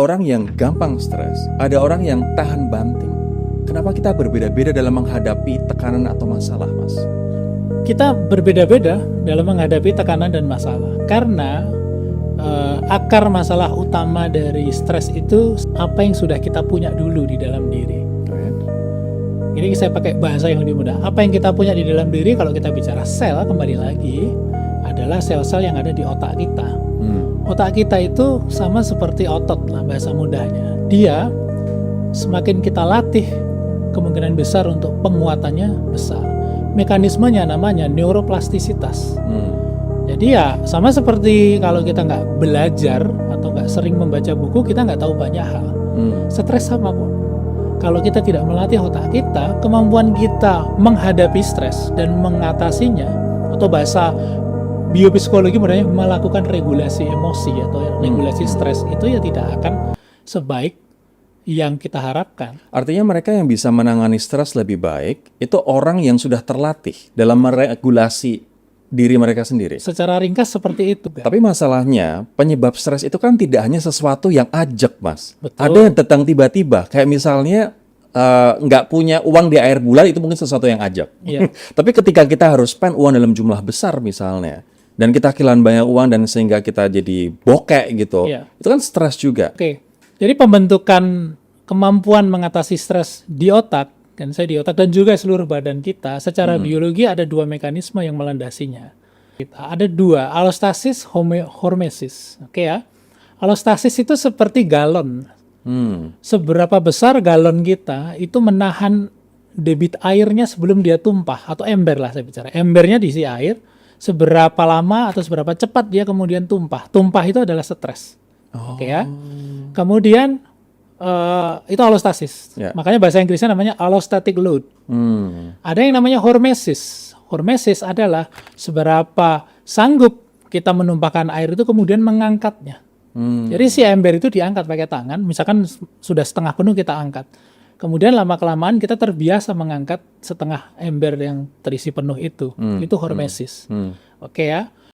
Orang yang gampang stres, ada orang yang tahan banting. Kenapa kita berbeda-beda dalam menghadapi tekanan atau masalah, Mas? Kita berbeda-beda dalam menghadapi tekanan dan masalah. Karena akar masalah utama dari stres itu apa yang sudah kita punya dulu di dalam diri. Ini saya pakai bahasa yang lebih mudah. Apa yang kita punya di dalam diri, kalau kita bicara sel, kembali lagi, adalah sel-sel yang ada di otak kita. Otak kita itu sama seperti otot lah bahasa mudahnya. Dia semakin kita latih, kemungkinan besar untuk penguatannya besar. Mekanismenya namanya neuroplastisitas. Jadi ya sama seperti kalau kita nggak belajar atau nggak sering membaca buku, kita nggak tahu banyak hal. Stres sama kok. Kalau kita tidak melatih otak kita, kemampuan kita menghadapi stres dan mengatasinya, atau bahasa biopsikologi mudahnya melakukan regulasi emosi atau regulasi stres, itu ya tidak akan sebaik yang kita harapkan. Artinya mereka yang bisa menangani stres lebih baik, itu orang yang sudah terlatih dalam meregulasi diri mereka sendiri. Secara ringkas seperti itu. Tapi masalahnya, penyebab stres itu kan tidak hanya sesuatu yang ajak, Mas. Betul. Ada yang datang tiba-tiba, kayak misalnya nggak punya uang di akhir bulan, itu mungkin sesuatu yang ajak. Iya. Tapi ketika kita harus spend uang dalam jumlah besar misalnya, dan kita kehilangan banyak uang dan sehingga kita jadi bokek gitu, Iya. itu kan stres juga. Oke. Jadi pembentukan kemampuan mengatasi stres di otak, dan saya di otak dan juga seluruh badan kita, secara biologi ada dua mekanisme yang melandasinya. Ada dua, alostasis, hormesis. Oke ya. Alostasis itu seperti galon. Seberapa besar galon kita itu menahan debit airnya sebelum dia tumpah, atau ember lah saya bicara. Embernya diisi air, seberapa lama atau seberapa cepat dia kemudian tumpah. Tumpah itu adalah stres. Oke ya. Kemudian itu alostasis. Ya. Makanya bahasa Inggrisnya namanya allostatic load. Ada yang namanya hormesis. Hormesis adalah seberapa sanggup kita menumpahkan air itu kemudian mengangkatnya. Jadi si ember itu diangkat pakai tangan, misalkan sudah setengah penuh kita angkat. Kemudian lama-kelamaan kita terbiasa mengangkat setengah ember yang terisi penuh itu. Itu hormesis. Oke ya.